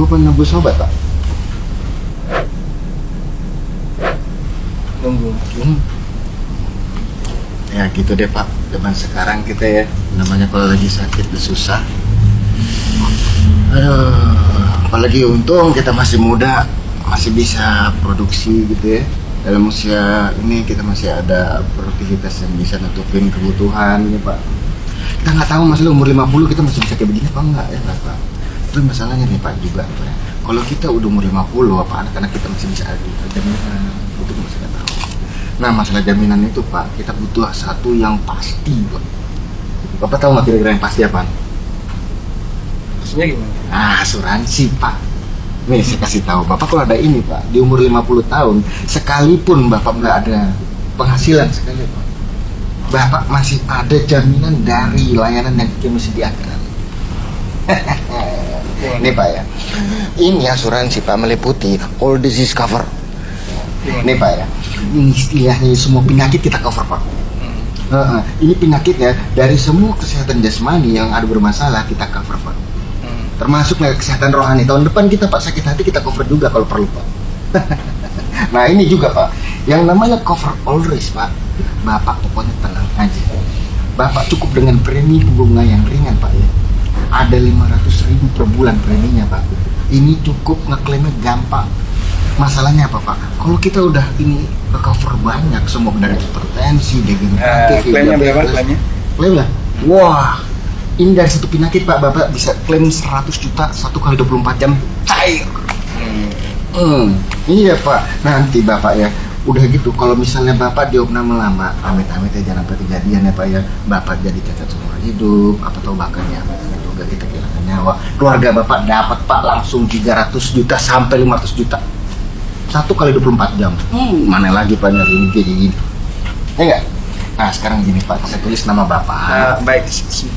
Gue penebus obat, Pak. Nunggu. Ya gitu deh, Pak. Zaman sekarang kita ya, namanya kalau lagi sakit udah susah. Aduh, apalagi untung kita masih muda, masih bisa produksi gitu ya. Dalam usia ini kita masih ada produktivitas yang bisa nutupin kebutuhan ya, Pak. Kita nggak tahu masalah umur 50 kita masih bisa kayak begini apa enggak ya, Pak. Tapi masalahnya nih, Pak, juga Pak, ya. Kalau kita udah umur 50, apa anak-anak kita masih bisa ada jaminan, itu kita masih nggak tahu. Nah, masalah jaminan itu, Pak, kita butuh satu yang pasti, Pak. Bapak tahu nggak kira-kira yang pasti apa? Maksudnya gimana? Nah, asuransi, Pak. Nih, saya kasih tahu, Bapak kalau ada ini, Pak, di umur 50 tahun, sekalipun Bapak nggak ada penghasilan sekali, Pak, Bapak masih ada jaminan dari layanan yang kita mesti diakan. Ini, Pak, ya. Ini asuransi, Pak, meliputi all disease cover. Ini, Pak, ya. Ini istilahnya semua penyakit kita cover, Pak. Ini penyakitnya dari semua kesehatan jasmani yang ada bermasalah kita cover, Pak. Termasuk kesehatan rohani. Tahun depan kita, Pak, sakit hati kita cover juga kalau perlu, Pak. Nah, ini juga, Pak, yang namanya cover all risk, Pak. Bapak pokoknya tenang aja. Bapak cukup dengan premi bunga yang ringan, Pak, ya. Ada 500.000 per bulan preminya, Pak. Ini cukup ngeklaimnya gampang. Masalahnya apa, Pak? Kalau kita udah ini cover banyak, semua dari hipertensi, degeneratif, klaimnya berapa klaimnya? Klaim lah. Wah, ini dari satu penyakit, Pak, Bapak bisa klaim 100 juta 1 kali 24 jam cair. Iya, Pak. Nanti Bapak ya, udah gitu kalau misalnya Bapak diopname lama, amit-amit ya jangan sampai kejadian ya, Pak, ya. Bapak jadi cacat seumur hidup, apa tahu bahkan ya juga kita kehilangan nyawa. Keluarga Bapak dapat, Pak, langsung 300 juta sampai 500 juta. 1 kali 24 jam. Mana lagi, Pak, nyari ini kayak gini. Ya enggak? Nah, sekarang gini, Pak, saya tulis nama Bapak. Baik,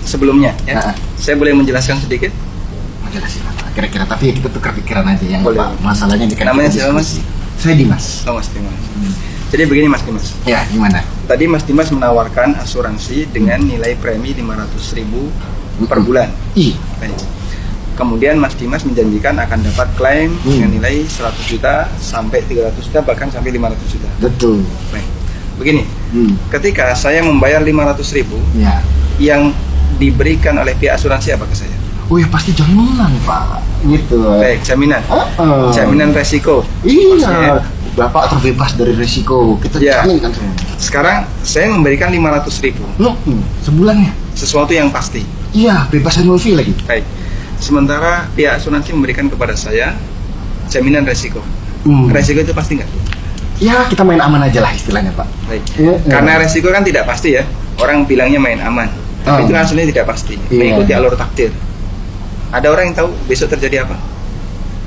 sebelumnya ya. Saya boleh menjelaskan sedikit? Menjelaskan apa? Kira-kira, tapi ya kita tukar pikiran aja ya, boleh. Pak. Masalahnya di Namanya siapa, Mas? Saya Dimas. Oh, Mas Dimas. Jadi begini, Mas Dimas. Ya, gimana? Tadi Mas Dimas menawarkan asuransi dengan nilai premi 500.000 per bulan. Ih. Baik. Kemudian Mas Dimas menjanjikan akan dapat klaim dengan nilai 100 juta sampai 300 juta bahkan sampai 500 juta. Betul. Baik. Begini, ketika saya membayar 500.000, Ya. yang diberikan oleh pihak asuransi apa ke saya? Oh ya pasti jaminan, Pak. Gitu. Baik, jaminan. Jaminan resiko. Iya. Maksudnya, Bapak terbebas dari resiko. Kita Ya. jamin kan semua. sekarang saya memberikan 500.000, Sebulannya. sesuatu yang pasti. Iya, bebas annual fee lagi. Baik. Sementara pihak asuransi memberikan kepada saya jaminan resiko. Resiko itu pasti nggak? Ya, kita main aman aja lah istilahnya, Pak. Baik. Iya. Karena resiko kan tidak pasti ya. Orang bilangnya main aman, tapi itu kan sebenarnya tidak pasti. Iya. Mengikuti alur takdir. Ada orang yang tahu besok terjadi apa?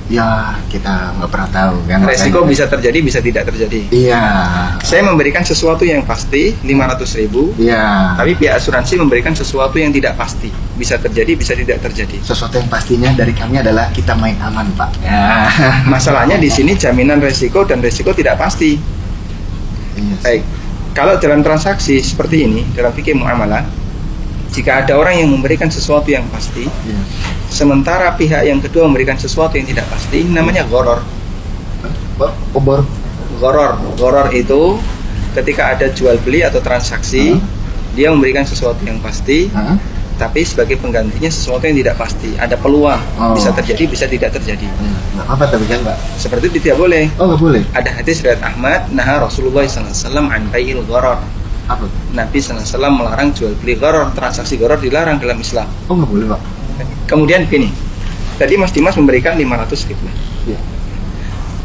Ya, kita nggak pernah tahu kan. Resiko bisa terjadi, bisa tidak terjadi. Iya. Saya memberikan sesuatu yang pasti 500.000, Iya. tapi pihak asuransi memberikan sesuatu yang tidak pasti, bisa terjadi, bisa tidak terjadi. Sesuatu yang pastinya dari kami adalah kita main aman, Pak. Ya. Masalahnya di sini jaminan resiko dan resiko tidak pasti. Iya. Baik, kalau dalam transaksi seperti ini, dalam fikih muamalah, jika ada orang yang memberikan sesuatu yang pasti, Iya. sementara pihak yang kedua memberikan sesuatu yang tidak pasti, namanya gharar. Obor. Gharar itu ketika ada jual beli atau transaksi, dia memberikan sesuatu yang pasti, tapi sebagai penggantinya sesuatu yang tidak pasti. Ada peluang, bisa terjadi, bisa tidak terjadi. Nggak apa tapi kan, Pak. Seperti itu tidak boleh. Oh, nggak boleh. Ada hadis riwayat Ahmad, nah Rasulullah SAW an bai'il gharar. Apa? Nabi SAW melarang jual beli gharar, transaksi gharar dilarang dalam Islam. Oh, nggak boleh, Pak. Kemudian begini, tadi Mas Dimas memberikan 500.000. Iya.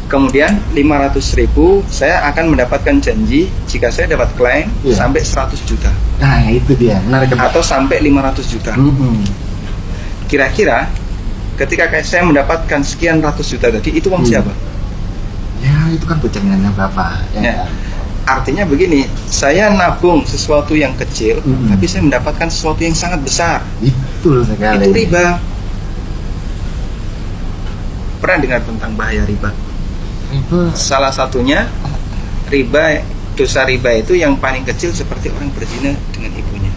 Kemudian 500.000 saya akan mendapatkan janji jika saya dapat klaim sampai 100 juta. Nah, itu dia. Menarik, Pak. Atau sampai 500 juta. Kira-kira ketika saya mendapatkan sekian ratus juta tadi, itu uang siapa? Ya, itu kan jaminannya Bapak. Ya. Artinya begini, saya nabung sesuatu yang kecil, tapi saya mendapatkan sesuatu yang sangat besar. Betul sekali. Itu riba. Pernah dengar tentang bahaya riba? Riba. Salah satunya riba, dosa riba itu yang paling kecil seperti orang berzina dengan ibunya.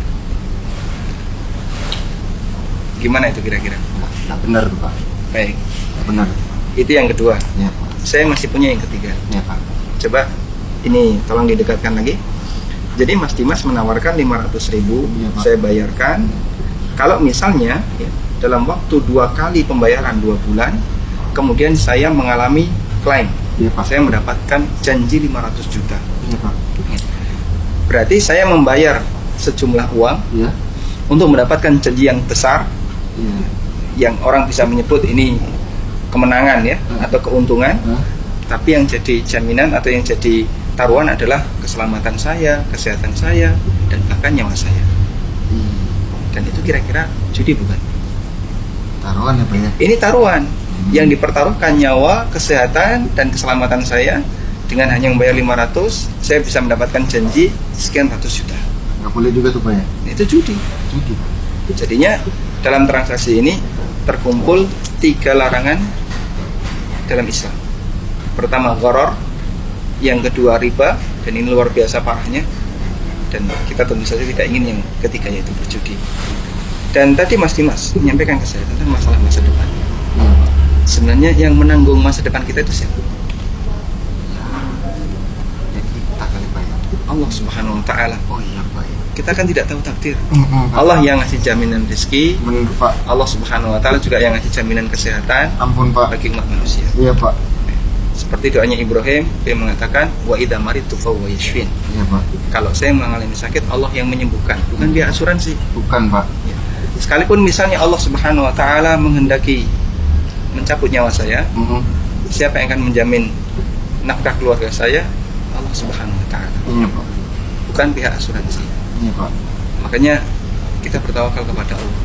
Gimana itu kira-kira? Nggak benar tuh, Pak. Baik. Benar. Itu yang kedua. Ya Pak. Saya masih punya yang ketiga. Ya Pak. Coba ini tolong didekatkan lagi. Jadi Mas Dimas menawarkan 500.000, Iya, Pak. saya bayarkan. Kalau misalnya ya, dalam waktu 2 kali pembayaran 2 bulan, kemudian saya mengalami klaim, Iya Pak. saya mendapatkan janji 500 juta. Iya Pak. Berarti saya membayar sejumlah uang Iya. untuk mendapatkan janji yang besar, Iya. yang orang bisa menyebut ini kemenangan ya, atau keuntungan. Tapi yang jadi jaminan atau yang jadi taruhan adalah keselamatan saya, kesehatan saya, dan bahkan nyawa saya. Dan itu kira-kira judi bukan? Taruhan ya Pak ya. Ini taruhan yang dipertaruhkan nyawa, kesehatan, dan keselamatan saya. Dengan hanya membayar 500, saya bisa mendapatkan janji sekian ratus juta. Nggak boleh juga tuh Pak ya. Itu judi. Judi. Jadinya dalam transaksi ini terkumpul 3 larangan dalam Islam. Pertama gharar, yang kedua riba, dan ini luar biasa parahnya. Dan kita tentu saja tidak ingin yang ketiga, yaitu berjudi. Dan tadi Mas Dimas menyampaikan ke saya tentang masalah masa depan. Sebenarnya yang menanggung masa depan kita itu siapa? Ya kita kali Pak ya. Allah Subhanahu wa Ta'ala. Oh iya Pak ya. Kita kan tidak tahu takdir. Pak. Allah yang ngasih jaminan rezeki. Bener Pak. Allah Subhanahu wa Ta'ala juga yang ngasih jaminan kesehatan Ampun Pak. bagi umat manusia. Iya Pak. Seperti doanya Ibrahim, dia mengatakan wa idza maritu fa huwa yashfin. Iya Pak. Kalau saya mengalami sakit, Allah yang menyembuhkan, bukan biaya asuransi. Bukan Pak. Ya. Sekalipun misalnya Allah Subhanahu wa Ta'ala menghendaki mencabut nyawa saya, siapa yang akan menjamin nafkah keluarga saya? Allah Subhanahu wa Ta'ala. Iya Pak. Bukan pihak asuransi. Iya Pak. Makanya kita bertawakal kepada Allah.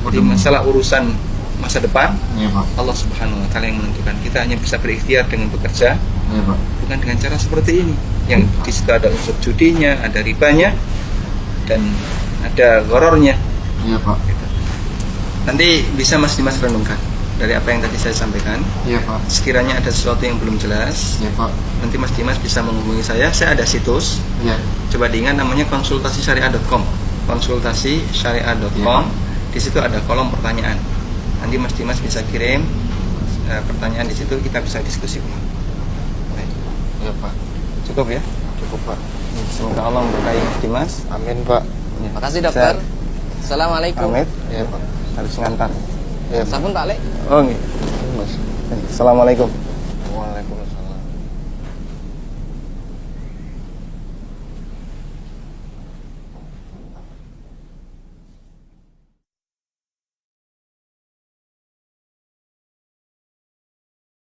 Jadi masalah urusan masa depan, Iya Pak. Allah Subhanahu wa Ta'ala yang menentukan. Kita hanya bisa berikhtiar dengan bekerja, Iya Pak. bukan dengan cara seperti ini. Yang di situ ada unsur judinya, ada ribanya, dan ada gharornya. Iya Pak. Nanti bisa Mas Dimas renungkan dari apa yang tadi saya sampaikan. Iya Pak. Sekiranya ada sesuatu yang belum jelas, Iya Pak. nanti Mas Dimas bisa menghubungi saya. Saya ada situs, Iya. coba diingat namanya konsultasisyariah.com. Konsultasisyariah.com. Di situ ada kolom pertanyaan. Nanti Mas Dimas bisa kirim pertanyaan di situ, kita bisa diskusi ulang. Baik. Iya Pak. Cukup ya? Cukup Pak. Semoga Allah memberkahi Mas Dimas. Amin Pak. Ya. Makasih dokter. Saya Assalamualaikum. pamit. Iya Pak. Harus ngantar. Iya Pak. Sampun tak lek. Oh, nggih. Assalamualaikum. Waalaikumsalam.